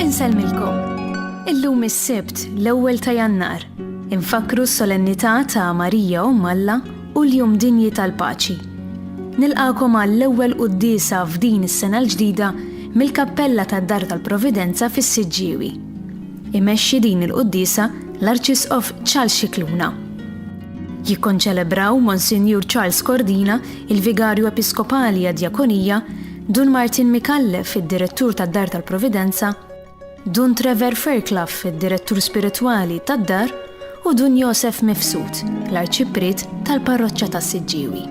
Inselmilkom. Illum is-Sibt l-ewwel ta' Jannar. Infakru s-solennità ta' Marija Umm Alla u l-Jum Dinji tal-Paċi. Nilqakom għall-ewwel qudiesa f'din is-sena l-ġdida mill-Kappella tad-Dar tal-Providenza fis-Siġġiewi. Imexxi din il-qudiesa l-Arċisqof Charles Scicluna. Jikkonċelebraw Monsinjur Charles Cordina, il-Vigarju Episkopali għad-Djakonija, Dun Martin Mikallef, id-Direttur tad-Dar tal-Providenza, Dun Trevor Fairclough, id-Direttur Spiritwali tad-Dar, u Dun Joseph Mifsud, l-Arċiprit tal-Parroċċja tas-Siġġiewi.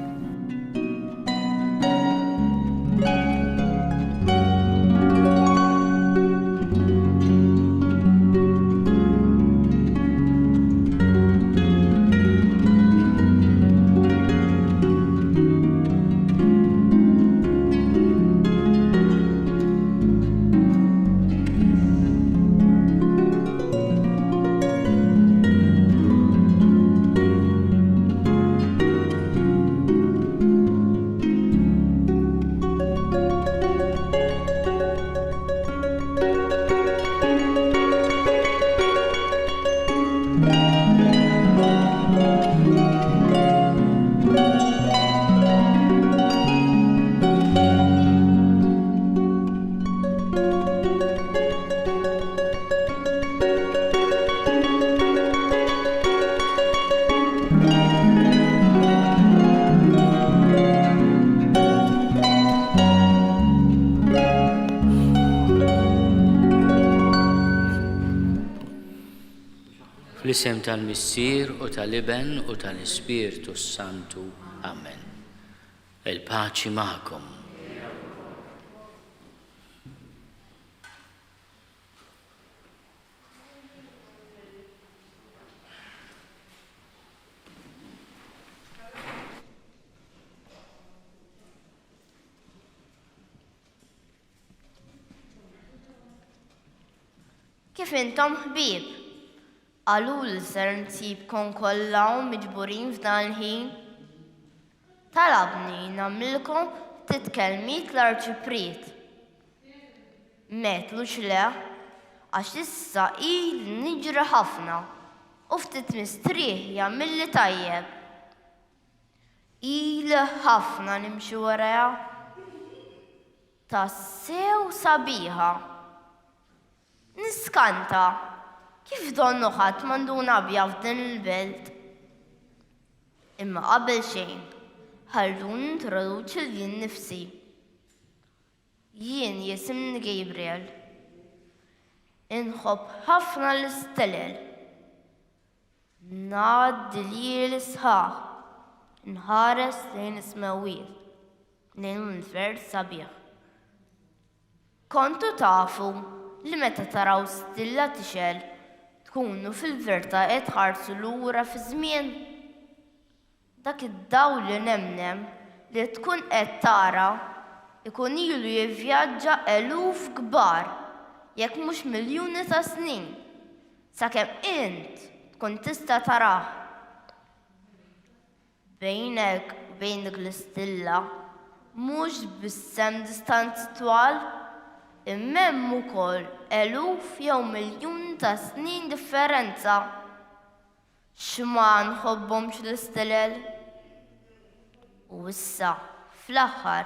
Fl-isem tal-Missier u tal-Iben u tal-Ispirtu Santu. Amen. Il-paċi magħkom. Kif intom ħbieb? Għalu l-ser nsibkom kollha miġburin f'dan il-ħin? Talabni nagħmilkom titkellmiet l-Arċiprit. Metlux le, għax issa ili niġri ħafna u ftit mistrieħ jagħmilli tajjeb. Ili ħafna nimxi warajha. Tassew sabiħa. Niskanta. Kif donnu ħadd m'għandu nabja f'din il-belt? Imma qabel xejn, ħalluni nintroduċi lil nifsi. Jien jisimni Gabriel. Inħobb ħafna l-istelel. Ngħaddi liel sħaħ. Nħares lejn ismewwil. Lejn univers sabiħ. Kontu tafu li meta taraw stilla tixel tkunu fil-verta qed tħarsu lura fi żmien. Dak id-dawl li nemnem li tkun qed tara ikun ilu jivvjaġġa eluf kbar jekk mhux miljuni ta' snin sakemm int tkun tista' tarah. Bejnek u bejn dik l-istilla mhux bis-sem distanzi twal, imma hemm ukoll eluf jew miljun ta' snin differenza. X'ma nħobbhomx l-istilel? U issa, fl-aħħar,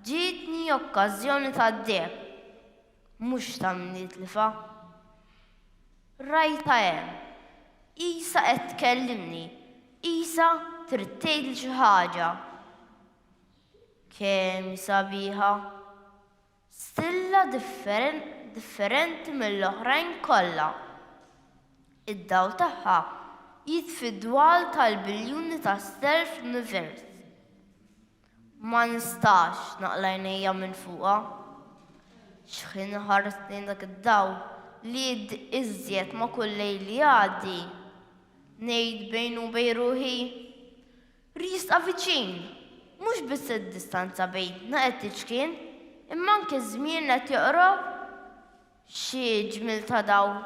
ġietni okkażjoni ta' deheb, mhux ta' min jitlifa. Rajta hemm, qisha qed tkellimni, qisha trid tgħidli xi ħaġa. Kemm sabiħa. Stilla differenti mill-oħrajn kollha. Id-dawl tagħha jitfi d-dwal tal-biljuni ta' stel fl-univers. Ma nistax naqla għajnejja minn fuqha. X'ħin ħares lejn dak id-dawl li jiddiq iżjed ma' kull lejl li jgħaddi. Ngħid bejn u bejn ruħi. Riesta viċin, mhux biss id-distanza bejnna qed tiġkien, imma anke żmien qed joqrob. Xi ġmil ta' dawl,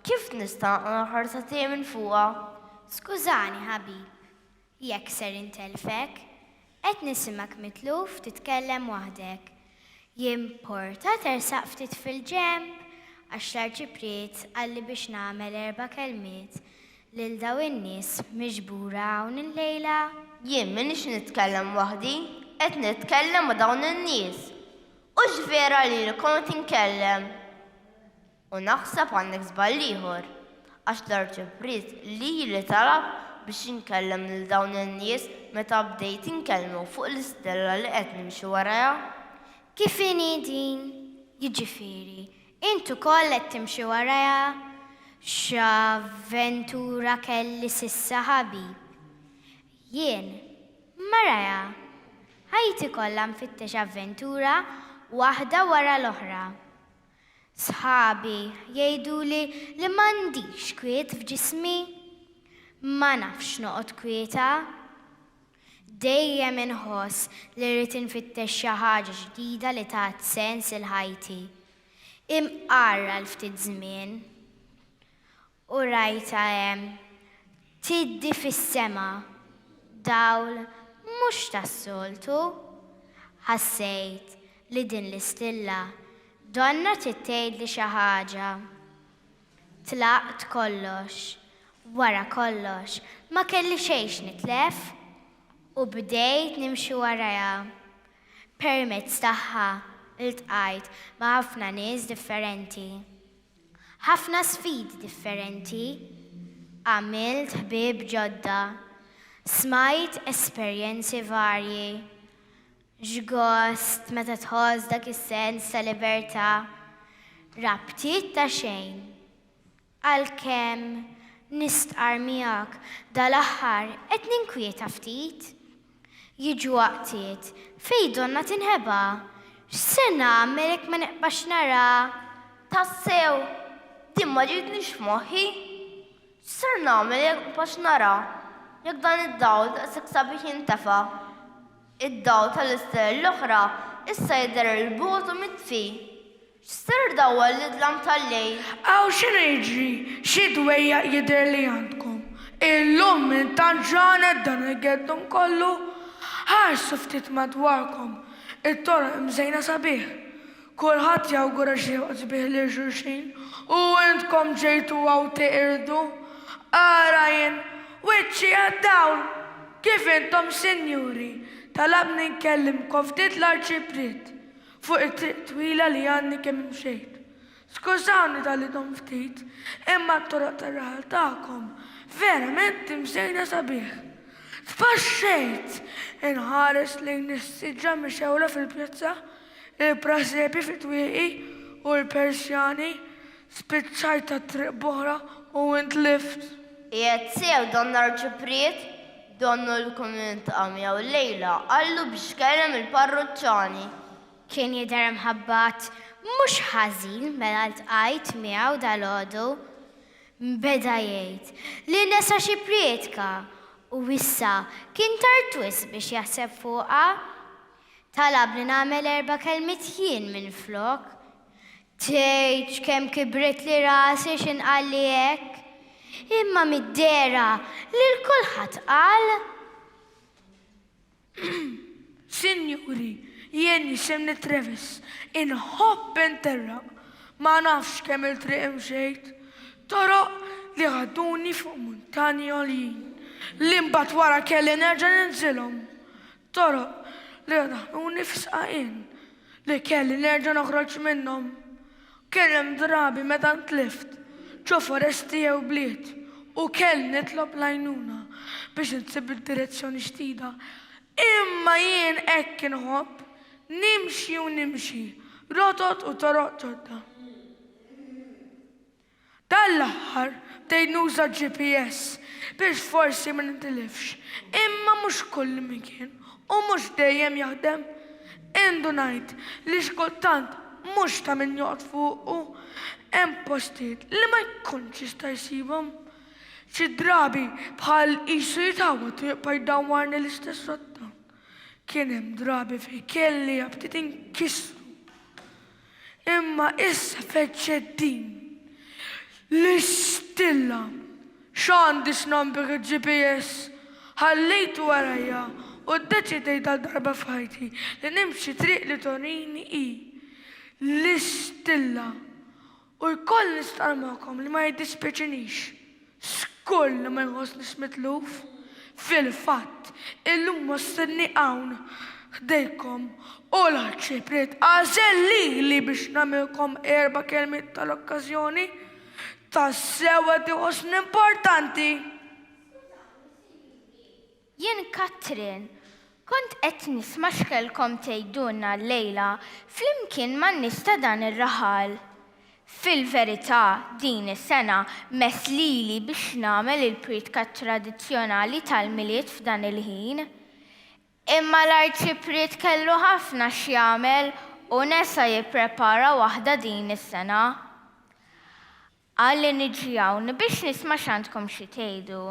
kif nista' naħarsa tiegħi minn fuqha? Skużani ħabib, Jekk ser intelfek, qed nisimak mitluf titkellem waħdek. Jimporta tersaq ftit fil-ġemp, għax l-Arċipriet għalli biex nagħmel 4 kelmiet lil daw in-nies miġbura hawn il-lejla. Jien minix nitkellem waħdi, qed nitkellem ma' dawn in-nies. U ġvera li kont tinkellem. U naħseb għandek żball ieħor, għax l-Arċipriet li talab biex inkellem lil dawn in-nies meta bdejt inkellmu fuq l-istella li qed nimxi warajha. Kif inhi din? Jiġifieri, intu koll qed timxi warajha? X'avventura kelli sissa ħabib. Jien, marajha, ħajti kollha nfittex avventura waħda wara l-oħra. Sħabi jgħiduli li m'għandix kwiet f'ġismi, ma nafx noqgħod kwieta. Dejjem inħoss li rrid infittex xi ħaġa ġdida li tat sens il-ħajti. Imqarra l-ftit żmien. U rajta hemm tiddi fis-sema dawl mhux tas-soltu. Ħassejt li din l-istilla donna tgħidli xi ħaġa. Tlaqt kollox, wara kollox ma kelli xejn nitlef u bdejt nimxi warajha. Permezz tagħha iltqajt ma' ħafna nies differenti. Ħafna sfidi differenti. Għamilt ħbieb ġodda. Smajt esperjenzi varji. Ġgost meta tħoss dak is-sens ta' libertà. Rabtiet ta' xejn. Għalkemm nistqar miegħek dal-aħħar qed ninkwieta ftit. Jiġu waqtiet fejn donna tinħeba. X'se nagħmel jekk ma neqbax nara? Tassew, din ma ġietniex f'moħħi. X'ser nagħmel jekk ma neqbax nara? Jekk dan id-dawl daqshekk sabiħ jintefa'. Id-dawl tal-istella l-oħra issa jidher il-bogħod u mitfi. X'ser dawwal l-idlam tal-lejl? Għaw x'inhu jiġri, xi dwejjaq jidher li għandkom. Illum minn tant ġranet dan il-geddum kollu. Ħarsu ftit madwarkom, it-toroq mżejna sabiħ. Kulħadd jawgura xi waqt sbieħ lil xulxin u intkom ġejtu għaw tiqirdu. Ara jien, wiċċi għad-dawl, kif intom sinjuri, talabni nkellimkom ftit l-Arċipriet fuq it-triq twila li għandi kemm imxejt. Skużawni tal-idhom ftit, imma t-toroq tar-raħal tagħkom verament imsejna sabiħ. Tfaxxejt inħares lejn is-siġġa mixewla fil-pjazza, il-prasepi fit-twieqi u l-Persjani, spiċċajt tat-triq boħra u intlift. Qiegħed sew dan l-Arċipriet, donnu l-komunità miegħu lejla qallu biex kellem il-parroċċani. Kien jidher mħabbat mhux ħażin mela ltqajt miegħu dalgħodu. Beda jgħid li nesa xi prietka u issa kien tartwis biex jaħseb fuqha. Talab li nagħmel 4 kelmiet jien minflok. Tgħid kemm kibret li rasi x'inqalli hekk. Imma mid-dera li l-kulħadd qal. Sinjuri, jien jisimni Travis, inħobb interraq, ma nafx kemm il-triq imxejt. Toroq li ħaduni fuq muntani għoljin, li mbagħad wara kelli nerġa' ninżilhom. Toroq li ħaduni f'sqaqin, li kelli nerġa' noħroġ minnhom. Kellem drabi meta ntlift, ġo foresti jew bliet, u kelli nitlob l-għajnuna biex insib id-direzzjoni ġdida. Imma jien hekk inħobb nimxi u nimxi, rotot u toroq ġodda. Dal-aħħar bdejt nuża GPS biex forsi ma nintilifx, imma mhux kull imkien u mhux dejjem jaħdem. Indunajt li xkultant mhux ta' min joqgħod fuqu hemm postijiet li ma jkunx jista' jsibhom. Xi drabi bħal qisu jitgħawwad u jibqa' jdawwarni l-istess rotta. Kien hemm drabi fejn kelli ftit inkissru. Imma issa feċċet din l-istilla x'għandi x'nambir il-GPS ħallejtu warajja u ddeċidejt darba f'ħajti li nimxi triq li torini l-istilla u jkoll nistarmakom li ma jiddispjaċinix. Skull li ma jħossni smitluf. Fil-fatt, illum wastenni hawn ħdejkom u l-Arċipriet għażel li biex nagħmilkom 4 kelmiet tal-okkażjoni tas-sewa tiħossni importanti. Jien Katrin, kont qed nisma' x'kellkom tgħidulna llejla flimkien man-nies ta' dan ir-raħal. Fil-verità, din is-sena meslili biex nagħmel il-pritka tradizzjonali tal-miliet f'dan il-ħin. Imma l-Arċipriet kellu ħafna x'jagħmel u nesa jipprepara waħda din is-sena. Qalli niġi hawn biex nisma' x'għandkom xi tgħidu.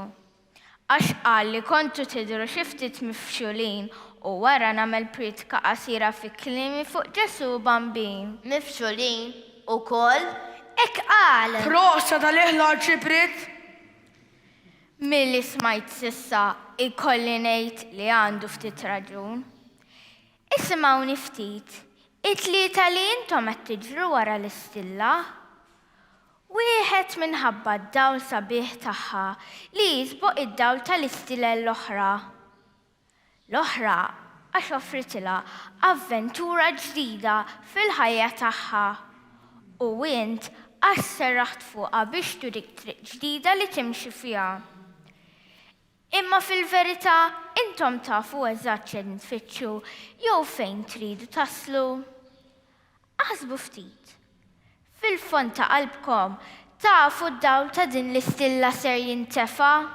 Għax qal li kontu tidhru xi ftit mifxulin u wara nagħmel pritka qasira fi kliemi fuq Ġesu Bambin. Mifxulin ukoll? Ek qal! Prosa tal-eħ l-Arċipriet! Milli smajt sissa ikolli ngħid li għandu ftit raġun. Isimgħuni ftit, it-tlieta li intom qed tiġru wara l-istilla. Wieħed minħabba d-dawl sabiħ tagħha li jisboq id-dawl tal-istilla l-oħra. L-oħra għax offritilha avventura ġdida fil-ħajja tagħha. U int għax serraħt fuqha biex turik triq ġdida li timxi fiha. Imma fil-verità intom tafu eżatt x'qed tfittxu jew fejn tridu taslu. Aħsbu ftit. Fil-fond ta' qalbkom tafu d-dawl ta' din l-istilla ser jintefa'?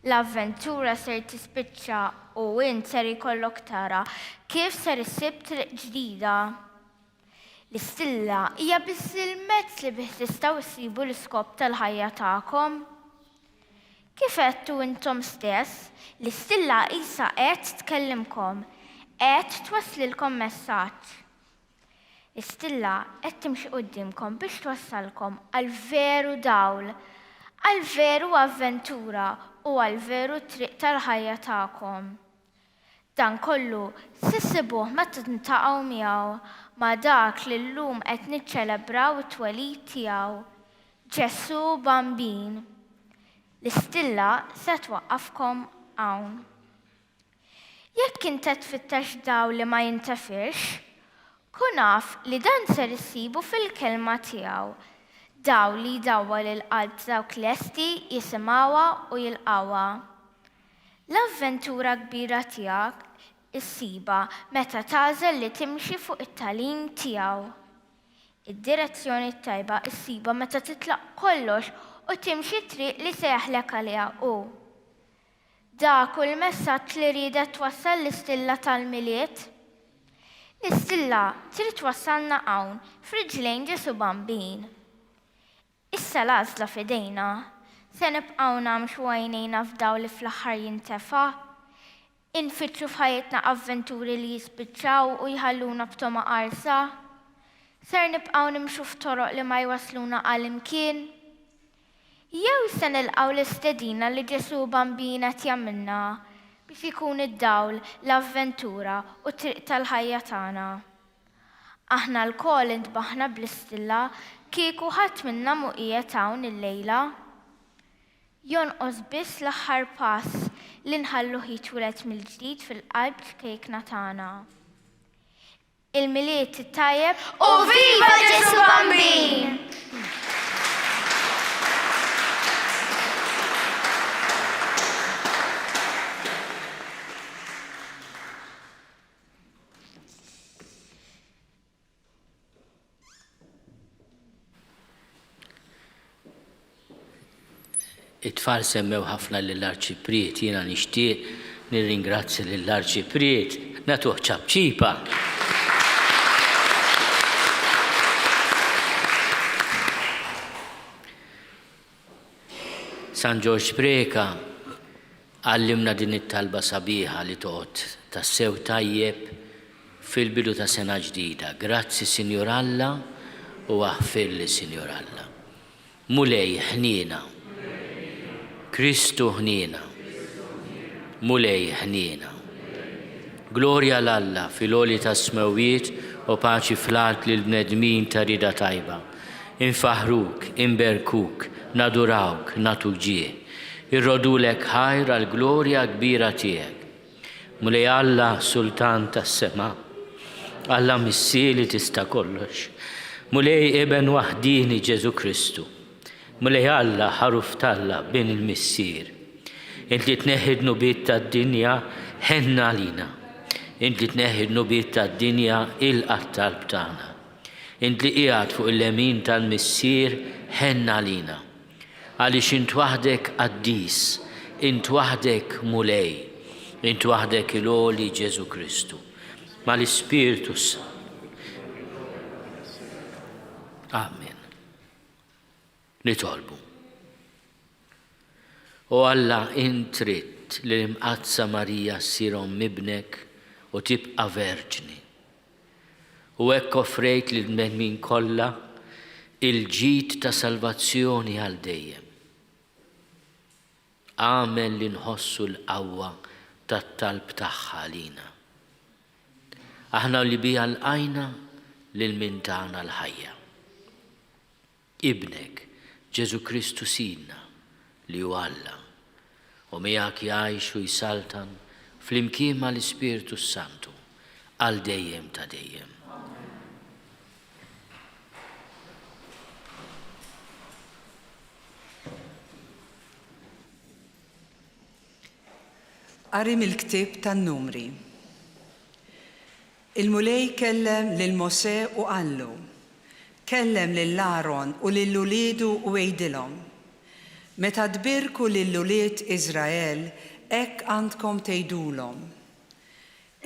L-avventura ser tispiċċa u int ser ikollok tara kif ser issib triq ġdida. L-istilla hija biss il-mezz li bih tistgħu issibu l-iskop tal-ħajja tagħkom. Kif għedtu intom stess, l-istilla qisha qed tkellimkom, qed twasslilkom messaġġ. L-istilla qed timxi qudiemkom biex twassalkom għal veru dawl, għal veru avventura u għal veru triq tal-ħajja tagħkom. Dan kollu sissibuh meta tintaqgħu miegħu ma' dak li llum qed niċċelebraw it-twelid tiegħu, Ġesu Bambin. L-istilla se twaqqafkom hawn. Jekk inti tfittex dawl li ma jintefirx, kun naf li dan ser issibu fil-kelma tiegħu. Dawl li jdawwal il-qalb dawk lesti jisimgħuha u jilqawha. L-avventura kbira tiegħek issiba meta tagħżel li timxi fuq it-tagħlim tiegħu. Id-direzzjoni tajba issiba meta titlaq kollox u timxi triq li seħlek għaliha hu. Dak hu l-messaġġ li riedet twassal l-istilla tal-miliet. L-istilla trid twassalna hawn f'riġlejn Ġesu Bambin. Issa l-għażla f'idejna, se nibqgħu nagħmlu għajnejna f'dawl li fl-aħħar jintefa', infittxu f'ħajjitna avventuri li jispiċċaw u jħalluna b'toma qarsa, ser nibqgħu nimxu f'toroq li ma jwasluna għal imkien. Jew se nilqgħu l-istedina li Ġesu Bambin qed jagħmilna biex ikun id-dawl, l-avventura u triq tal-ħajja tagħna. Aħna lkoll intbaħna bl-istilla kieku ħadd minna mu qiegħed hawn illejla. Jonqos biss l-aħħar pass li nħalluh jitweled mill-ġdid fil-qalb kejkna tagħna. Il-miliet it-tajjeb U viva Ġesu Bambin! It-tfal semmew ħafna lill-Arċipriet, jiena nixtieq nirringrazzja lill-Arċipriet, nagħtuh ċabċipa. San George Preka għallimna din it-talba sabiħa li toqgħod tassew tajjeb fil-bidu ta' sena ġdida. Grazzi Sinjur Alla u aħfirli Sinjur Alla. Mulej ħniena. Kristu ħniena, mulej ħniena. Glorja l-Alla fil-oli ta' smewiet u paċi fl-art l-bnedmin ta' rida tajba. Infaħruk, inberkuk, nadurawk, natuk ġie. Irrodulek ħajr għal-glorja kbira tiegħek. Mulej Alla sultan tas-sema, Alla missieli tista' kollox. Mulej Eben waħdini Ġesu Kristu. Mulej Alla ħaruf talla bin il-missier. Inti tneħħid nubiet tad-dinja ħenna lina. Inti tneħħid nubiet tad-dinja il-qatt tal-btana. Inti qiegħed fuq il-lemin tal-missier ħenna lina. Għaliex int waħdek qaddis, int waħdek mulej, int waħdek il-għoli Ġesu Kristu. Ma l-Ispiritu Amen. Nitolbu. O Alla intrit li l-imqazza Marija ssirom mibnek u tibqa' verġni. U hekk offrejt lil bnedmin kollha il-ġid ta' salvazzjoni għal dejjem. Amen li nħossu l-qawwa tat-talb tagħha lina. Aħna li biha l-qajna lil min tagħna l-ħajja. Ibnek Ġesu Kristu sidna li huwa Alla u miegħek jgħix u jsaltan flimkien mal-Ispiritu Santu għal dejjem ta' dejjem. Qari mill-ktieb tan-Numri. Il-mulej kellem lil Mosè u qallu, kellem lil Aaron u lil uliedu u għejdilhom. Meta tbirku lil ulied Iżrael, hekk għandkom tgħidulhom.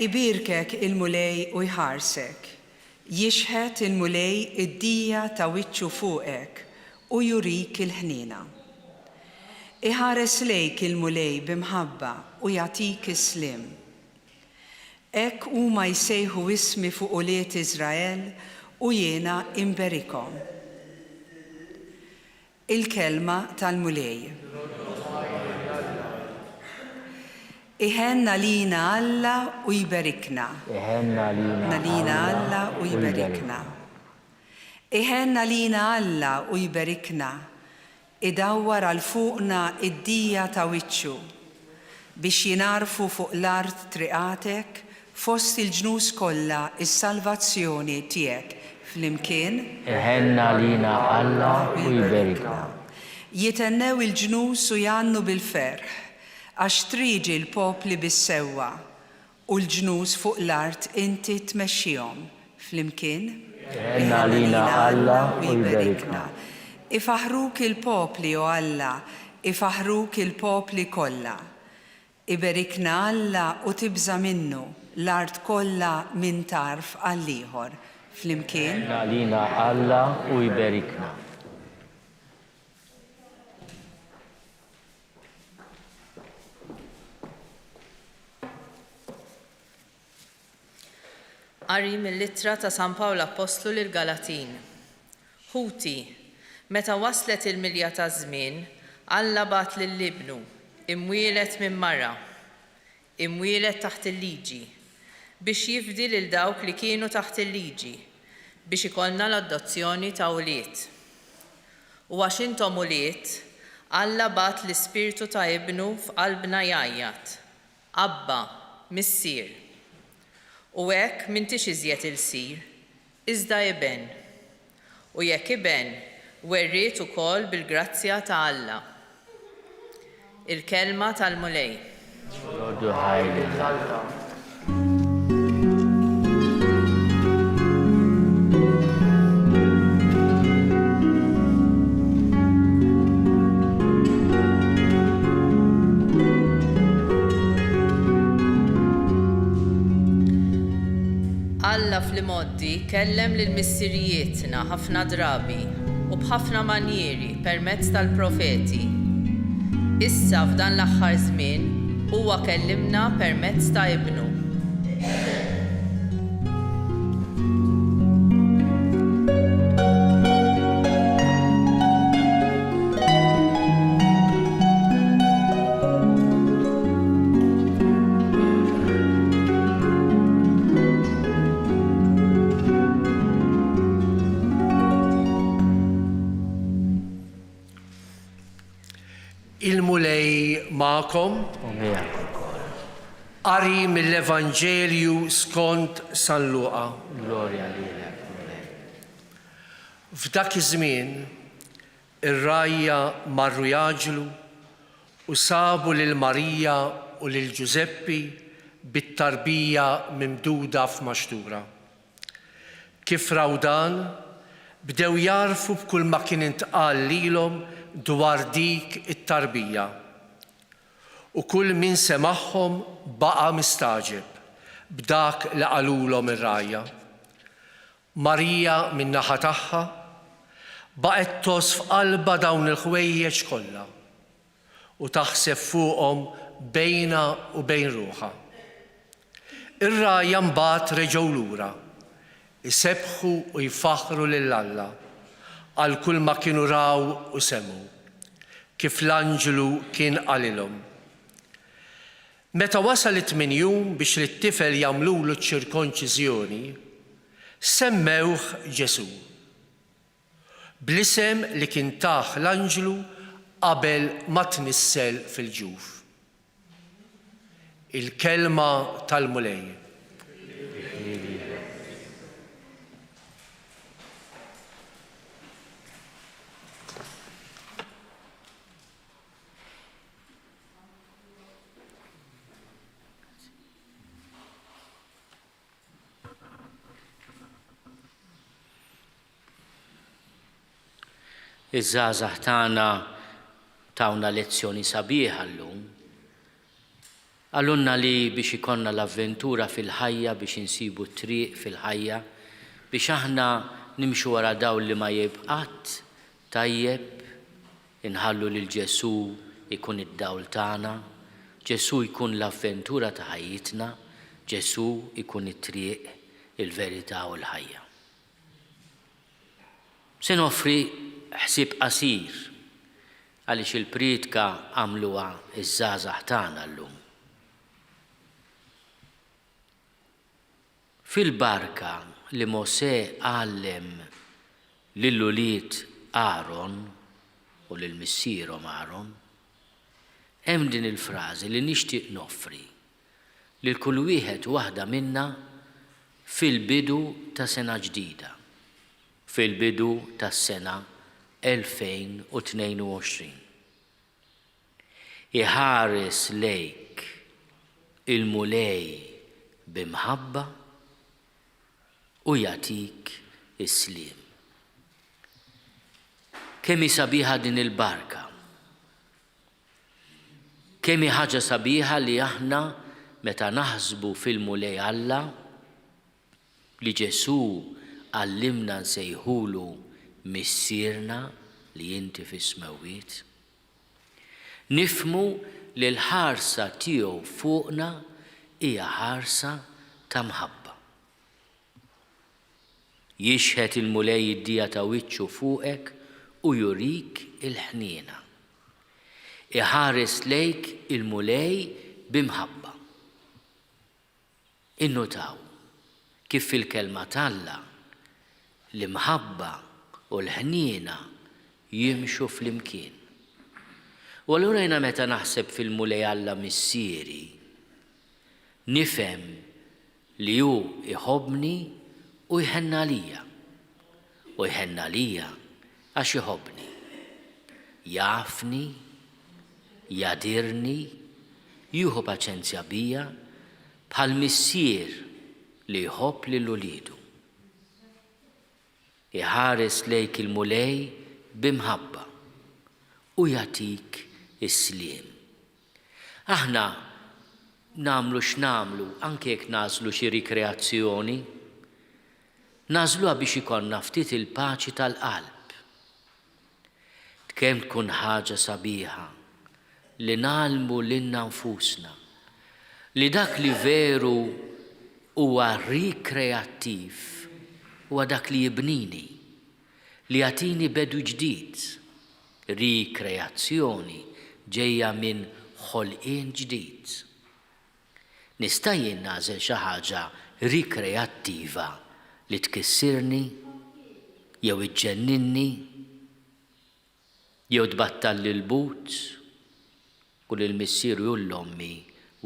Ibirkek il-mulej u jħarsek, jixħet il-mulej id-dija ta' wiċċu fuqek u jurik il-ħniena. Iħares lejk il-mulej bimħabba u jagħtik is-slim. Hekk huma jsejħu ismi fuq ulied Iżrael u jiena imberikhom. Il-kelma tal-mulej. Iħenna lina Alla u jberikna. Iħenna lina Alla u jberikna. Iħenna lina Alla u jberikna. Idawwar għal fuqna id-dija ta' wiċċu biex jinarfu fuq l-art triqatek fost il-ġnus kollha is-salvazzjoni tiegħek flimkien. Iħenna lina Alla u jberikna. Jitennew il-ġnus u jannu bil-ferħ għax triġi l-popli bis-sewwa u l-ġnus fuq l-art inti tmexxihom flimkien. Iħenna lina Alla u jberikna. Ifaħruk il-popli o Alla, ifaħruk il-popli kollha. Iberikna Alla u tibża minnu l-art kollha min tarf għal ieħor flimkien. Lina Alla u jberikna. Qari mill-littra ta' San Pawl Apostlu lil Galatin. Ħuti, meta waslet il-milja ta' żmien, Alla bat lill-ibnu, imwielet minn mara, imwielet taħt il-liġi, biex jifdi lil dawk li kienu taħt il-liġi, biex ikollna l-adozzjoni ta' ulied. U għax intom ulied, Alla bat l-Ispirtu ta' ibnu f'qalbna jgħajjat, Abba, missier. U hekk m'intix iżjed il-sir, iżda iben. U jekk iben, werriet ukoll bil-grazzja ta' Alla. Il-kelma tal-mulej. Alla fl-modi kellem lill-missirijietna ħafna drabi u b'ħafna manjieri permezz tal-profeti. Issa f'dan l-aħħar żmien huwa kellimna permezz ta' ibnu. ma'kom. Qari mill-Evanġelju skont San Luqa. Glorja lilek. F'dak iż-żmien ir-rajja marru jaġlu u sabu lil Marija u lil Ġuseppi bit-tarbija mimduda f'maxtura. Kif raw dan, bdew jarfu b'kull ma kien intqal lilhom dwar dik it-tarbija. U kull min semagħhom baqa' mistaġeb b'dak li qalulhom ir-rajja. Marija min-naħa tagħha baqgħet tos f'qalba dawn il-ħwejjeġ kollha u taħseb fuqhom bejna u bejn ruħha. Ir-rajja mbagħad reġgħu lura, isebħu u jfaħru lil Alla għal kull ma kienu raw u semgħu, kif l-anġlu kien qalilhom. Meta wasal it-8 jum biex li t-tifel jagħmlulu ċ-ċirkonċiżjoni, semmewh Ġesu bl-isem li kien tah l-anġlu qabel ma tnissel fil-ġuf. Il-kelma tal-mulej. Iż-żgħażagħ tagħna tawna lezzjoni sabiħa llum. Għallunna li biex ikonna l-avventura fil-ħajja, biex insibu t-triq fil-ħajja, biex aħna nimxu wara dawn li ma jibqat tajjeb, inħallu lil Ġesu ikun id-dawl tagħna, Ġesu jkun l-avventura ta' ħajjitna, Ġesu ikun it-triq, il-verità u l-ħajja. Se noffri ħsieb qasir għaliex il-priedka għamluha iż-żgħażagħ tagħna llum. Fil-barka li Mosè għallem lill-ulied Aaron u lil missierhom Aaron, hemm din il-frażi li nixtieq noffri lil kull wieħed waħda minna fil-bidu ta' sena ġdida, fil-bidu tas-sena 2022. Iħares lejk il-mulej bimħabba u jagħtik is-sliem. Kemm hi sabiħa din il-barka. Kemm hi ħaġa sabiħa li aħna meta naħsbu fil-mulej Alla li Ġesu għallimna nsejħulu missierna li inti fis-smewwiet, nifmu li l-ħarsa tiegħu fuqna hija ħarsa ta' mħabba. Jixħet il-mulej id-dija ta' wiċċu fuqek u jurik il-ħniena. Iħares lejk il-mulej bimħabba. Innutaw kif fil-kelma talla l-imħabba u l-ħniena jimxu fl-imkien. U allura jiena meta naħseb fil-mulej Alla missieri, nifhem li hu iħobbni u jħenna lija. U jħenna lija għax iħobbni. Jafni, jadirni, jieħu paċenzja bija bħal missier li jħobb lil uliedu. Iħares lejk il-mulej bimħabba u jagħtik is-sliem. Aħna namlu x'namlu anke jekk nażlu xi rikreazzjoni, nażluha biex ikollna ftit il-paċi tal-qalb. Kemm tkun ħaġa sabiħa li nagħlmu lilna nfusna li dak li veru huwa rikreattiv huwa dak li jibnini, li jagħtini bedu ġdid. Rikreazzjoni ġejja minn ħolqien ġdid. Nista' jien nagħżel xi ħaġa rikreattiva li tkissirni jew iġġenninni jew tbattalli l-but kull il-missieru u l-ommi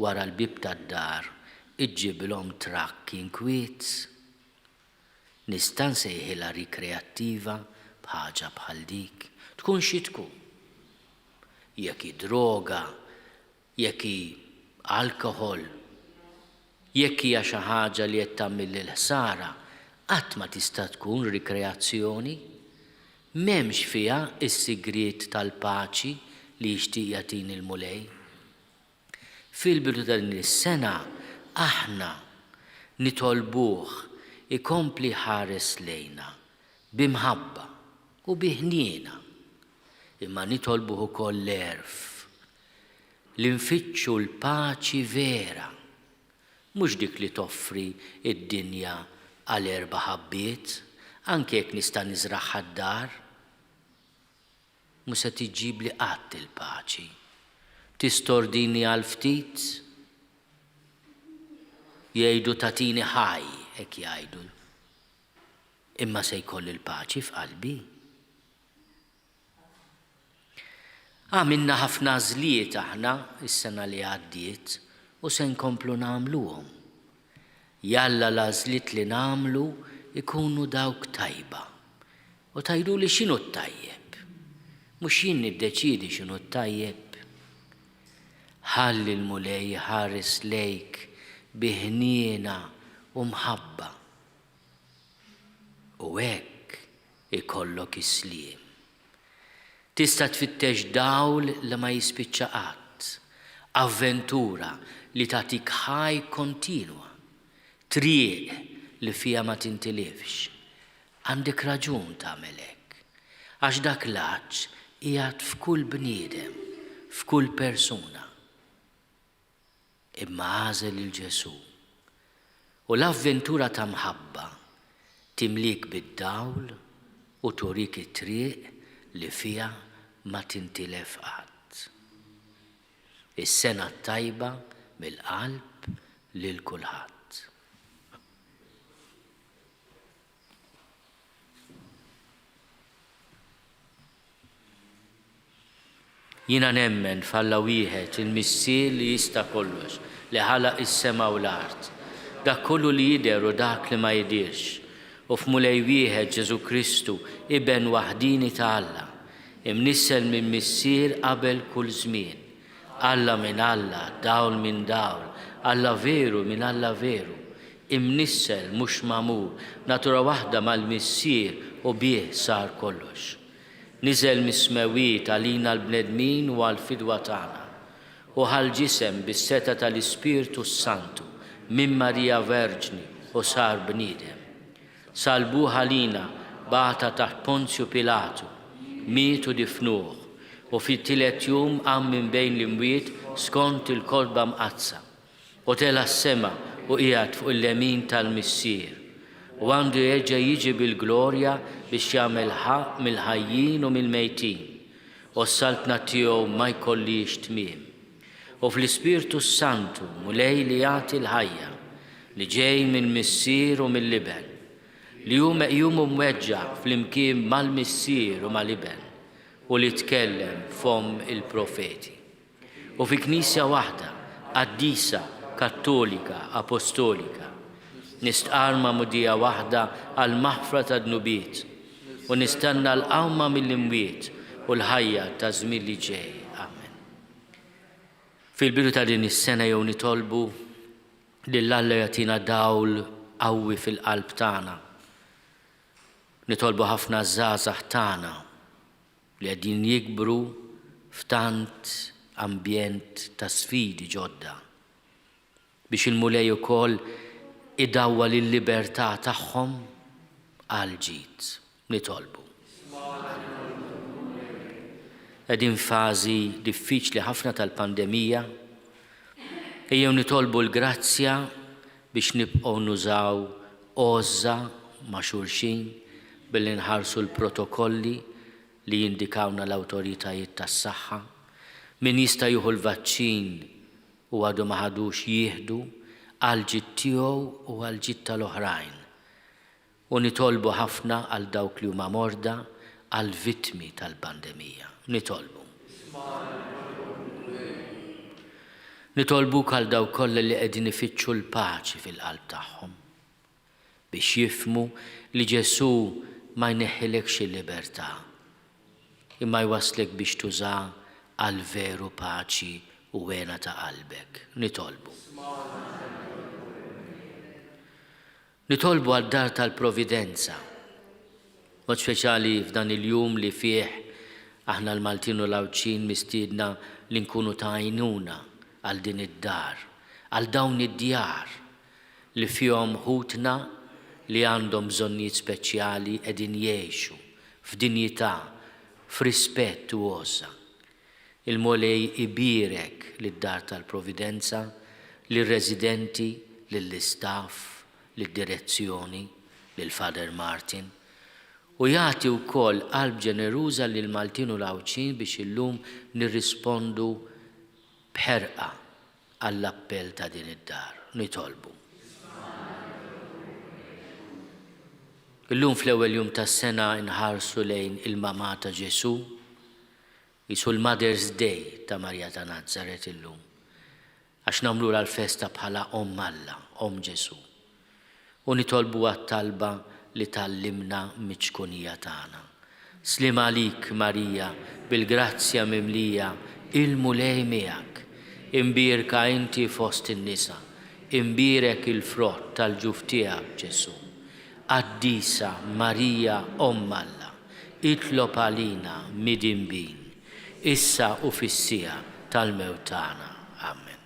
wara l-bib tad-dar iġġibilhom trakk inkwiet. Nista' nsejħilha rikreattiva b'ħaġa bħal dik. Tkun xi tkun. Jekk hi droga, jekk hi alkohol, jekk hija xi ħaġa li qed tagħmel l-ħsara, qatt ma tista' tkun rikreazzjoni. M'hemmx fiha s-sigriet tal-paċi li jixtieq jagħtini l-mulej. Fil-bidu ta' din is-sena aħna nitolbuh ikompli ħares lejna bimħabba u biħniena, imma nitolbuh ukoll l-erf li nfittxu l-paċi vera, mhux dik li toffri id-dinja għal 4 ħabbiet, anke jekk nista' niżraħħa d-dar, mhux se tiġġib li qatt il-paċi. Tistordini għal ftit, jgħidu tatini ħaj, hekk jgħidu, imma se jkolli l-paċi f'qalbi. Għamilna ħafna żliet aħna is-sena li għaddiet u se nkomplu nagħmluhom. Jalla l-għażliet li nagħmlu ikunu dawk tajba. U tajdu li x'inhu t-tajjeb. Mhux jien niddeċiedi x'inhu t-tajjeb. Ħalli l-mulej ħares lejk biħniena u mħabba. U hekk ikollok isliem. Tista' tfittex dawl li ma jispiċċa qatt, avventura li tagħtik ħaj kontinwa, triq li fiha ma tintilifx. Għandek raġun tagħmel hekk, għax dak l-għaġġ qiegħed f'kull bniedem, f'kull persuna. Imma għażel il-Ġesu. U l-avventura ta' mħabba timlik bid-dawl u turik it-triq li fiha ma tintilef qatt. Is-sena tajba mill-qalb lil kulħadd. Jiena nemmen f'Alla wieħed il-missier li jista' kollox, li ħalaq is-sema u l-art. Dak kollu li jidher u dak li ma jidirx. U f'mulej wieħed Ġesu Kristu iben waħdini ta' Alla, imnissel minn missier qabel kull żmien. Alla minn Alla, dawl minn dawl, Alla veru minn Alla veru. Imnissel mhux magħmul, natura waħda mal-missier u bih sar kollox. Niżel mis-smewiet għalina l-bnedmin u għall-fidwa tagħna. U ħal-ġisem bis-seta tal-Ispirtu Santu minn Marija Verġni u sar bniedem. Salbuha lina bata taħt Ponzju Pilatu, mietu difnuh u fit-tielet jum qam minn bejn l-imwiet skont il-kolba mqazza u tela s-sema u qiegħed fuq il-lemin tal-missier u għandu jerġa' jiġi bil-glorja biex jagħmel ħaq mill-ħajjin u mill-mejtin u s-saltna tiegħu ma jkollix tmiem. U fl-Ispirtu Santu mulej li jagħti l-ħajja li ġej minn missier u mill-liben li hu meqjum u mweġġa' flimkien mal-missier u mal-liben u li tkellem f'hom il-profeti. U fi knisja waħda, qaddisa, kattolika, apostolika, nistqarma mudija waħda għal maħfra ta' dnubiet u nistanna l-qawma mill-imwiet u l-ħajja ta' żmien li ġej. Amen. Fil-bidu ta' din is-sena jew nitolbu lil Alla jagħtina dawl qawwi fil-qalb tagħna. Nitolbu ħafna żgħażagħ tagħna li qegħdin jikbru f'tant ambjent ta' sfidi ġodda biex il-mulej ukoll idawwa lill-libertà tagħhom għal ġid. Nitolbu. Qegħdin fażi diffiċli ħafna tal-pandemija, ejjew nitolbu l-grazzja biex nibqgħu nużaw għoża ma' xulxin billi nħarsu l-protokolli li jindikawna l-awtoritajiet tas-saħħa, min jista' jieħu l-vaċċin u għadu ma ħadux jieħdu għal ġid tiegħu u għal ġid tal-oħrajn. U nitolbu ħafna għal dawk li huma morda għal vittmi tal-pandemija. Nitolbu. Nitolbuk għal daw kollha li qegħdin ifittxu l-paċi fil-qalb tagħhom biex jifhmu li Ġesu ma jneħħilekx il-libertà imma jwaslek biex tuża għal veru paċi u għena ta' qalbek. Nitolbu. Nitolbu għal dar tal-providenza. Mod speċjali f'dan il-jum li fih aħna l-Maltin u l-Awċin mistiedna li nkunu ta' għajnuna għal din id-dar, għal dawn id-djar li fihom ħutna li għandhom bżonnijiet speċjali qegħdin jgħixu f'dinjità, f'rispett u għoża. Il-Mulej ibirek lid-dar tal-Providenza, lir-residenti, lill-istaff, lid-direzzjoni, lill-Father Martin, u jagħti wkoll qalb ġeneruża lil Maltin u l-Awċin biex illum nirrispondu bħerqa għall-appell ta' din id-dar. Nitolbu. Illum fl-ewwel jum tas-sena nħarsu lejn il-mama ta' Ġesu, jisu l-Mother's Day ta' Marja ta' Nazzaret illum, għax nagħmlu l-festa bħala Alla, Ġesu. U nitolbu għat-talba li tallimna miċkunija tagħna. Slim għalik, Marija, bil-grazzja mimlija, il-mulej miegħek, imbirka inti fost in-nisa, imbirek il-frott tal-ġuf tiegħek Ġesu. Qaddisa Marija Alla, itlob għalina midimbin, issa u fis-sija tal-mewt tagħna. Amen.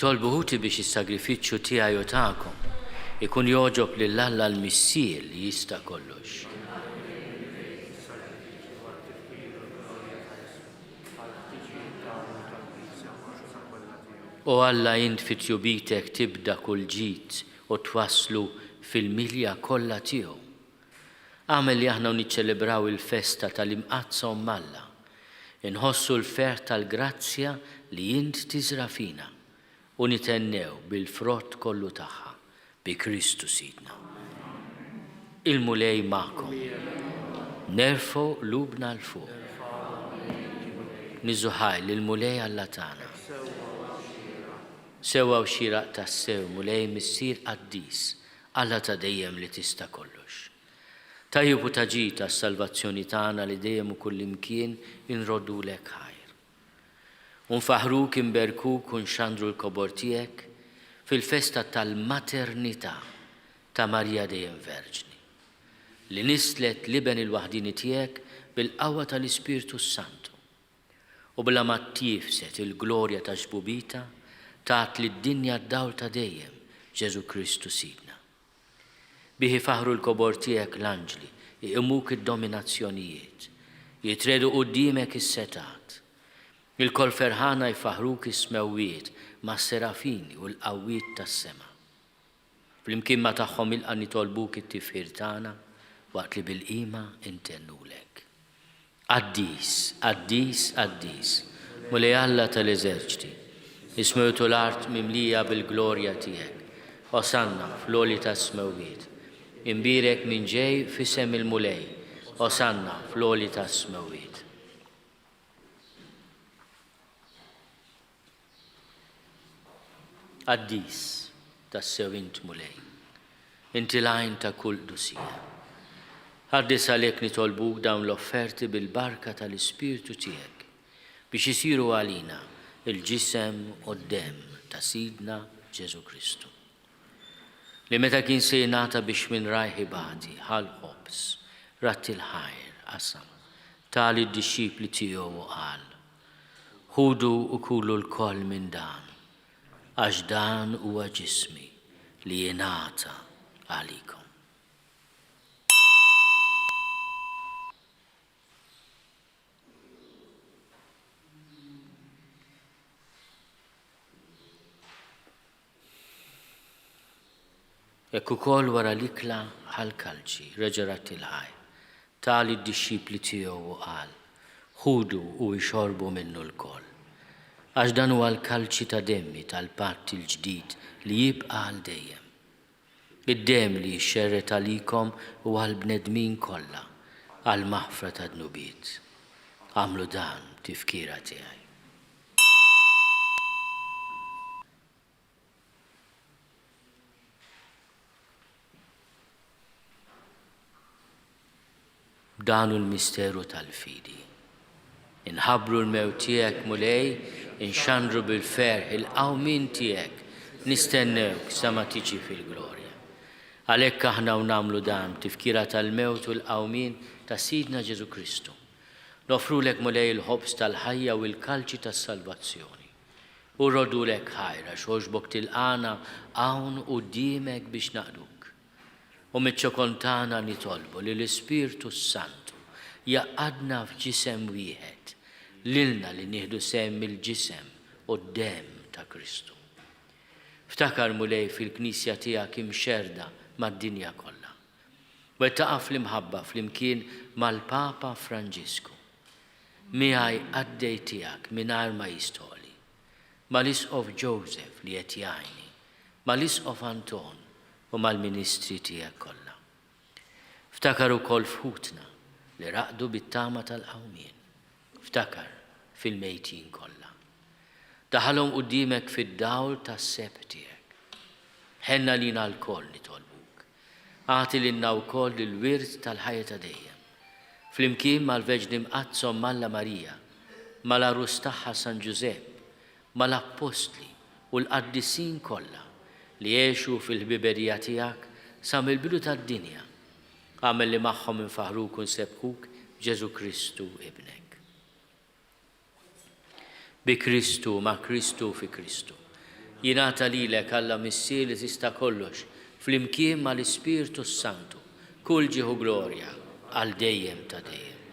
Tolbu ħuti biex is-sagrifiċċju tiegħi u tagħkom ikun joġob lil Alla l-Missier li jista' kollox. U Alla int fit-tjubitek tibda kull ġid u twasslu fil-milja kollha tiegħu. Għamel li aħna niċċelebraw il-festa tal-imqazza Alla, inħossu l-fer tal-grazzja li int tiżra fina. U nitennew bil-frott kollu tagħha bi Kristu Sidna. Il-mulej magħkom. Nerfgħu lubna l-fuq. Niżuħaj lill-mulej Alla tagħna. Sewwa u xieraq tas-sew mulej missier qaddis Alla ta' dejjem li tista' kollox. Tajjeb u taġid għas-salvazzjoni tagħna li dejjem u kullimkien inroddulek ħajr. Unfaħruk, imberkuk, unxandru l-kobor tiegħek fil-festa tal-maternità ta' Marja dejjem Verġni, li nislet liben il-waħdini tiegħek bil-qawwa tal-Ispirtu Santu u bla ma tjifset il-glorja ta' ġbubita tat lid-dinja d-dawl ta' dejjem Ġesu Kristu Sidna. Bihi faħru l-kobor tiegħek l-anġli, iqimuk id-dominazzjonijiet, jitredu qudiemek is-setat. Il-kol ferħana jfaħruk ismewwiet ma' serafini u l-qawwiet tas-sema. Flimkien ma' tagħhom ilqa' nitolbuk it-tifħir tagħna waqt li bil-qima intennulek. Qaddis, qaddis, qaddis, mulej Alla tal-eżerċiti, Ismewtu l-art mimlija bil-glorja tiegħek. Osanna fl-oli ta' smewiet. Imbirek minn ġej fisem il-mulej. Osanna fl-oli ta' smewiet. Addis ta' sewint mulej. Inti lajn ta' kull dusija. Għaddis għalek nitolbuk dawn l-offerti bil-barka tal-Ispirtu tiegħek biex isiru għalina il-ġisem u d-dem ta' Sidna Ġesu Kristu. Li meta kien se jingħata biex minn rajħi bati ħal-ħobs ratti l-ħajr qasam tali d-disċipli tiegħu u qal: ħudu u kulu l-koll minn dan, għax dan huwa ġismi li jingħata għalikom. Ekku kol wara l-ikla ħal-kalċi, reġerat il-ħaj, tali d-disċipli tiegħu u qal: ħudu u jxorbu minnu l-kol. Għax dan huwa l-kalċi ta' demmi tal-patt il-ġdid li jibqa' għal dejjem. Id-dem li jxerret għalikom u għal-bnedmin kollha għal-maħfra ta' dnubiet. Għamlu dan tifkira tiegħi. Danu l-misteru tal-fidi. Inħabru l-mew tiegħek mulej, inxandru bil-ferħ il-qawmin tiegħek, nistennewk sa ma tiġi fil-glorja. Għalhekk aħna u nagħmlu dan tifkira tal-mewt u l-qawmin ta' Sidna Ġesu Kristu. Nofrulek mulej il-ħobs tal-ħajja u l-kalċi tas-salvazzjoni. U rrodulek ħajra xogħġbok tilqana hawn quddiemek biex naqduk. U mit-ċokontana nitolbu li l-Ispirtu Santu jaqadna f'ġisem wieħed, lilna li nieħdu sem mill-ġisem u d-dem ta' Kristu. Ftakar mulej fil-Knisja tiegħek imxerda mad-dinja kollha. Wettaqa' fl-imħabba flimkien mal-Papa Franġisku. Miegħi għaddej tiegħek mingħajr ma jistoli. Mal-Isqof Joseph li qed jgħinni, mal-Isqof Anton u mal-ministri tiegħek kollha. Ftakar ukoll f'ħutna li raqdu bit-tama tal-qawmien. Ftakar fil-mejtin kollha. Daħalhom quddiemek fid-dawl tas-seb tiegħek. Ħenna lina l-koll nitolbuk. Agħti lilna wkoll il-wirt tal-ħajja ta' dejjem. Flimkien mal-Verġni Mqazzom Malla Marija, mal-Arus tagħha San Ġusepp, mal-Apostli u l-Qaddisin kollha li jgħixu fil-ħbiberija tiegħek sa mill-bidu tad-dinja. Għamel li magħhom infaħruk u nsebħuk Ġesu Kristu ibnek. Bi Kristu, ma' Kristu fi Kristu. Jingħata lilek Alla missier li tista' kollox flimkien mal-Ispirtu Santu, kull ġieħu glorja għal dejjem ta' dejjem.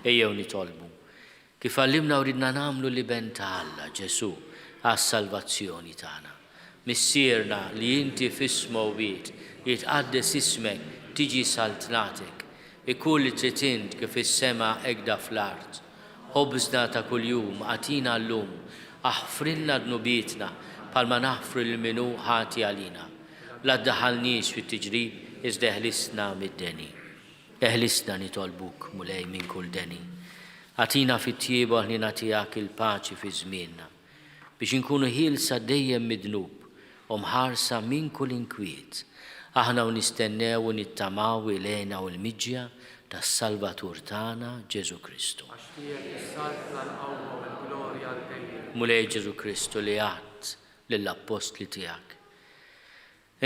Ejjew nitolbu kif għallimna u ridna nagħmlu li ben ta' Alla Ġesu għas-salvazzjoni tagħna. Missierna li inti f'ismu wiet jitqaddes ismek tiġi saltnatek, ikun li trid int kif is-sema hekk fl-art. Ħobżna ta' kuljum għatina llum, aħfrilna dnubietna bħalma naħfru lil minhu ħati għalina. La ddaħħalniex fit-tiġrib iżda eħlisna mid-deni. Eħlisna nitolbuk mulej minn kull deni. Għatina fit-tjieba ħlina tiegħek il-paċi fi żmienna biex inkunu ħielsa dejjem midnub u mħarsa minn kull inkwiet. Aħna u nistennew u nittamaw ilejna u l-miġja tas-Salvatur tagħna Ġesu Kristu. Mulej Ġesu Kristu li għadt lill-Apostli tiegħek.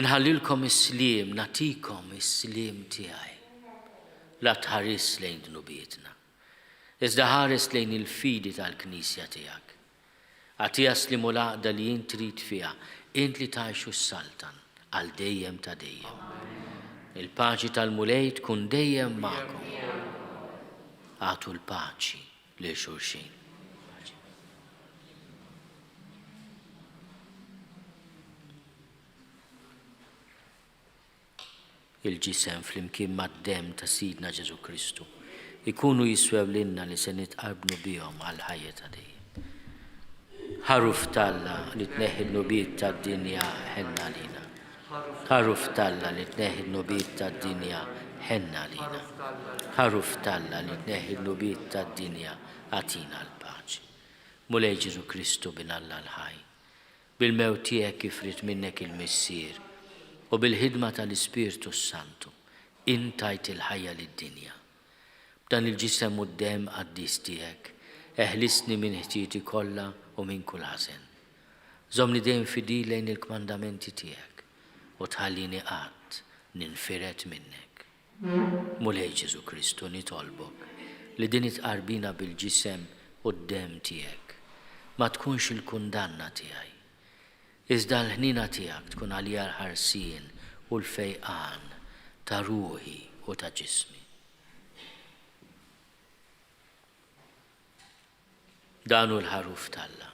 Inħallilkom is-sliem, natikom is-sliem tiegħi. La tħares lejn dnubietna. Iżda ħares lejn il-fidi tal-Knisja tiegħek. Għatija slimu laqda li jint trid fiha, int li tgħixu s-saltan għal dejjem ta' dejjem. Il-paċi tal-mulej tkun dejjem magħkom. Għatu l-paċi lil xulxin. Il-ġisem flimkien mad-dem ta' Sidna Ġesu Kristu ikunu jiswew lilna li se nitqarbnu bihom għal ħajja ta' dejjem. ħaruf Talla li tneħħi n-nubiet tad-dinja ħenna lina. ħaruf Talla li tneħħi n-nubiet tad-dinja ħenna lina. ħaruf Talla li tneħħi n-nubiet tad-dinja għatina l-paċi. Mulej Ġesu Kristu bin Alla l-ħaj. Bil-mew tiegħek kifrit minnek il-missier u bil-ħidma tal-Ispirtu Santu intajt il-ħajja lid-dinja. B'dan il-ġisem u d-dem qaddis tiegħek eħlisni minn ħtieti kollha u minn kull ħażen. Żomni dejjem fidil lejn il-kmandamenti tiegħek u tħallini qatt ninfiret minnek. Mulej Ġesu Kristu nitolbok li din itqarbina bil-ġisem u d-dem tiegħek ma tkunx il-kundanna tiegħi. Iżda l-ħnina tiegħek tkun għalija l-ħarsien u l-fejqan ta' ruħi u ta' ġismi. Danu l-ħaruf Talla,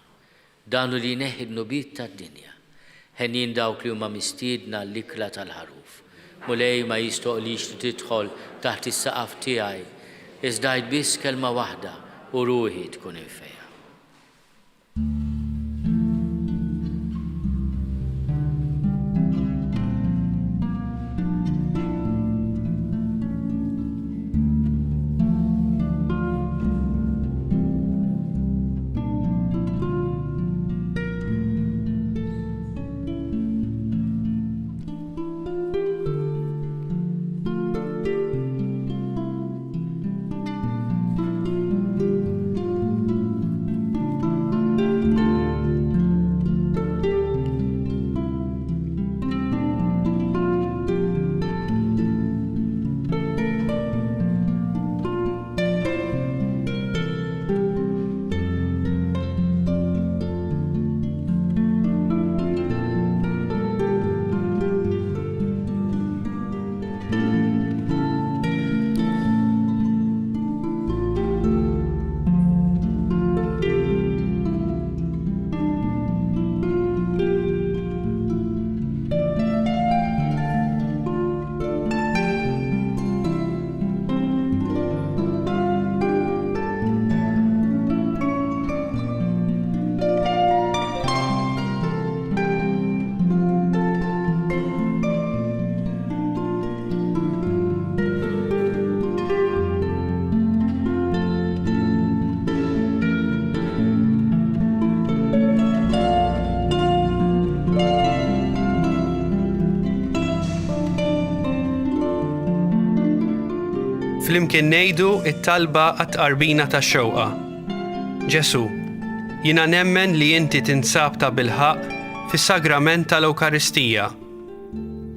danu li neħi n-nubiet tad-dinja, ħennin dawk li huma mistiedna l-ikla tal-ħaruf. Mulej ma jistoqlix li tidħol taħt is-saqaf tiegħi, iżda biss kelma waħda u ruħi tkun infejja. Flimkien ngħidu it-talba għat-tqarbina tax-xewqa. Ġesu, jiena nemmen li inti tinsab ta' bilħaq fis-sagrament tal-Ewkaristija.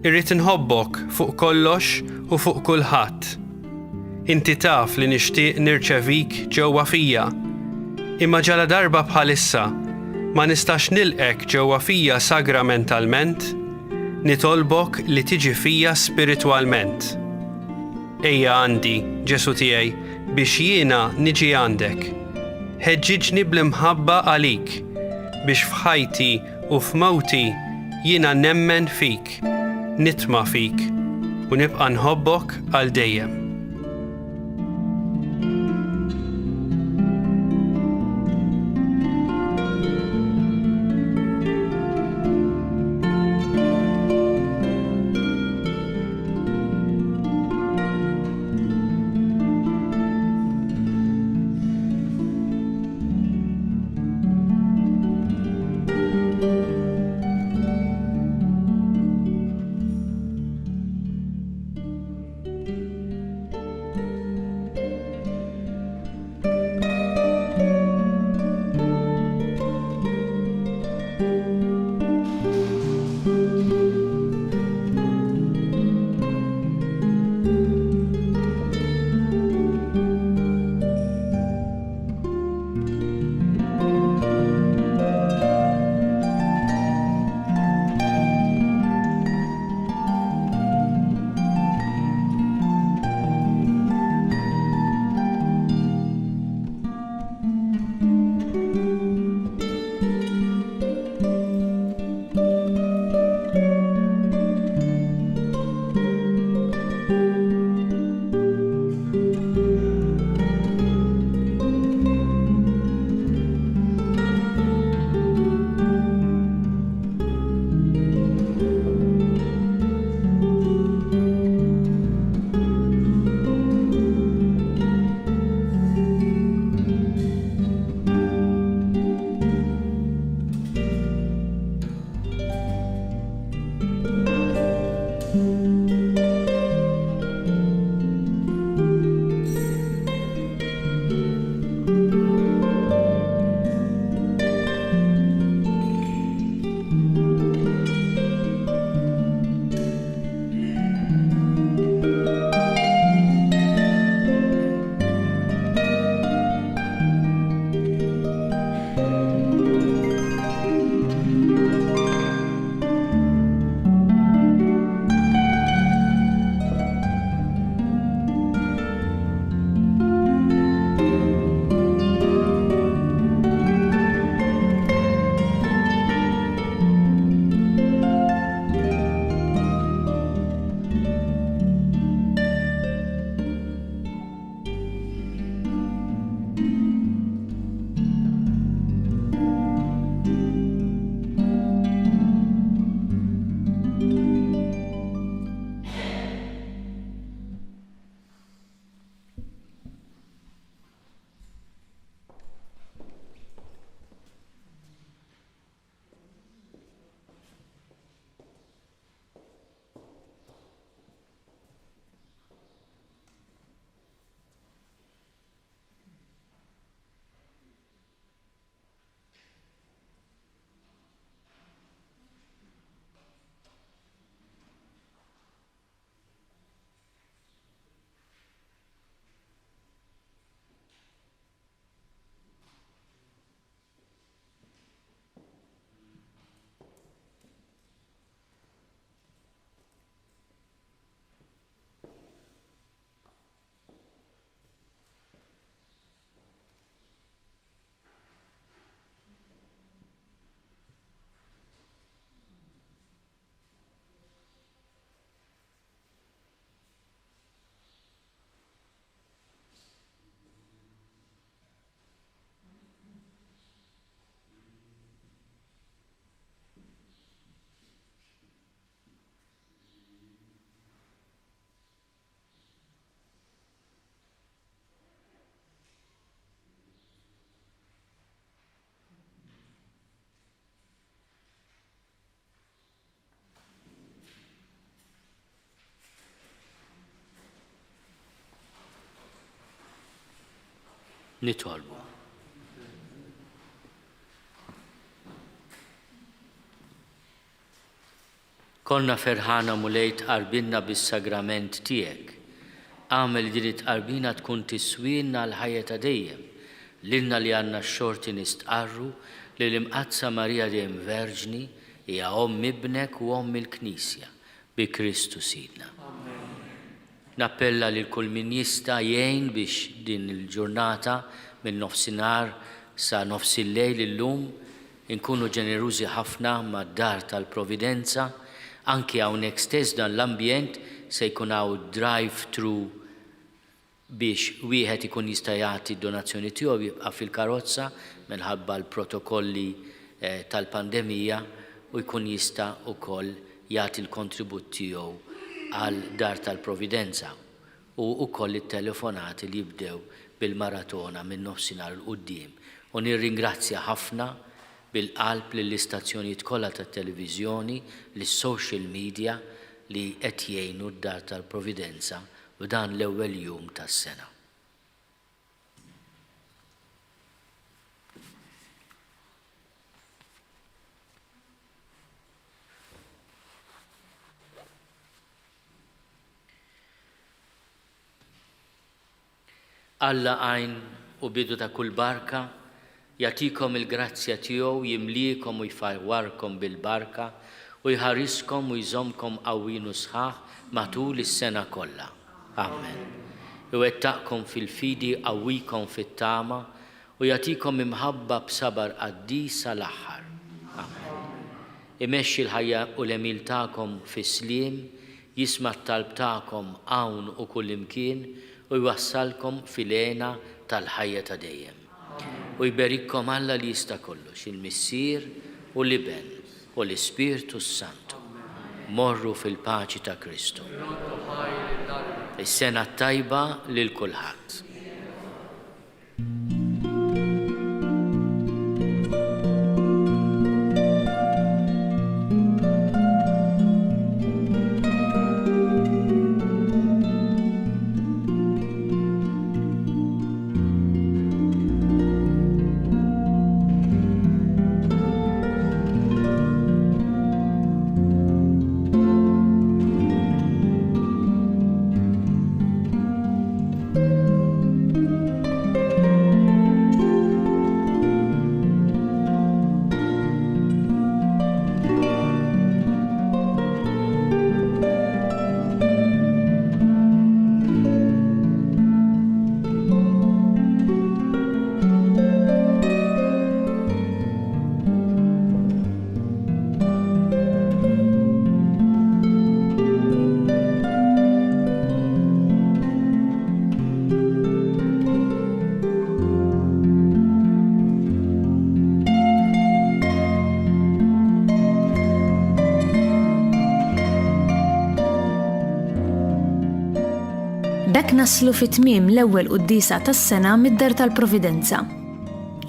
Irrid inħobbok fuq kollox u fuq kulħadd. Inti taf li nixtieq nirċevik ġewwa fija, imma ġala darba bħalissa ma nistax nilqek ġewwa fija sagramentalment, nitolbok li tiġi fija spiritwalment. Ejja għandi, Ġesu tiegħi, biex jiena niġi għandek. Ħeġġiġni bl-imħabba għalik, biex f'ħajti u f'mawti jiena nemmen fik, nitma' fik u nibqa' nħobbok għal dejjem. Nitolbu. Konna ferħana mulejt qarbinna bis-sagrament tiegħek. Għamel din it-qarbina tkun tiswinna l-ħajja ta' dejjem, lilna li għandna x-xorti nistqarru li l-imqazza Marija dejjem Verġni hija Omm ibnek u Omm il-Knisja bi Kristu Sidna. Nappella lil kull min jista' jgħin biex din il-ġurnata minn nofsinhar sa nofs il-lejl illum inkunu ġenerużi ħafna mad-dar tal-Providenza, anki hawnhekk stess dan l-ambjent se jkun hawn drive-thru biex wieħed ikun jista' jagħti d-donazzjoni tiegħu jibqa' fil-karozza minħabba l-protokolli tal-pandemija u jkun jista' wkoll jagħti l-kontribut tiegħu għal dar tal-Providenza u wkoll it-telefonati li jibdew bil-maratona minn nofsinhar il quddiem. U nirringrazzja ħafna bil-qalb lill-istazzjonijiet kollha tat-televiżjoni, lis-social media li qed jgħinu d-dar tal-Providenza f'dan l-ewwel jum tas-sena. Alla għajn u bidu ta' kull barka, jagħtikom il-grazzja tiegħu jimlikom u jfajwarkom bil-barka u jħariskom u jżommkom qawwin u sħaħ matul is-sena kollha. Amen. Iwettaqkom fil-fidi qawwikom fit-tama u jagħtikom imħabba b'sabar qaddis sal-aħħar. Amen. Imexxi l-ħajja u l-emil tagħkom fis-sliem, jisma' t-talb tagħkom hawn u kull imkien u jwassalkom fil-għena tal-ħajja ta' dejjem. U jberikkom Alla li jista' kollox, il-Missier u l-Iben u l-Ispirtu Santu. Morru fil-paċi ta' Kristu. Is-sena tajba lil kulħadd. Dak naslu fit-tmiem l-ewwel qudiesa tas-sena mid-Dar tal-Providenza.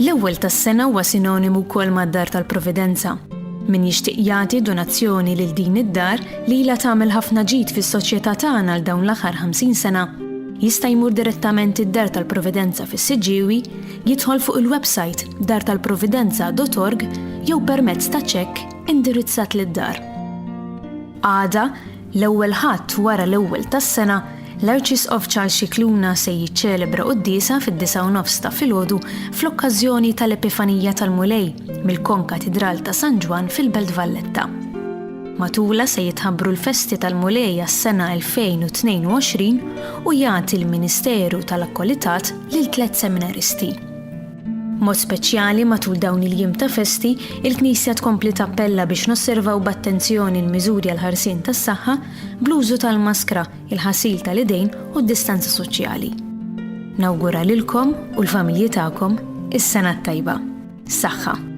L-ewwel tas-sena huwa sinonimu wkoll mad-Dar tal-Providenza. Min jixtieq jagħti donazzjoni lil din id-dar li ilha tagħmel ħafna ġid fis-soċjetà tagħna għal dawn l-aħħar 50 sena, jista' jmur direttament id-Dar tal-Providenza fis-Siġġiewi, jidħol fuq il-website dartalprovidenza.org jew permezz ta' ċekk indirizzat lid-dar. Għada, l-ewwel ħadd wara l-ewwel tas-sena, l-Arċisqof Charles Scicluna se jiċċelebra qudiesa fid-9:09 ta' filgħodu fl-okkażjoni tal-Epifanija tal-Mulej mill-Konkatedral ta' San Ġwan fil-Belt Valletta. Matula se jitħabbru l-festi tal-Mulej għas-sena 2022 u jagħti l-Ministeru tal-Akkwalitat lil 3 seminaristi. Mod speċjali matul dawn il-jiem ta' festi, il-Knisja tkompli tappella biex nosservaw b'attenzjoni l-miżuri għal ħarsien tas-saħħa bl-użu tal-maskra, il-ħasil tal-idejn u d-distanza soċjali. Nawgura lilkom u l-familji tagħkom is-sena tajba. Saħħa.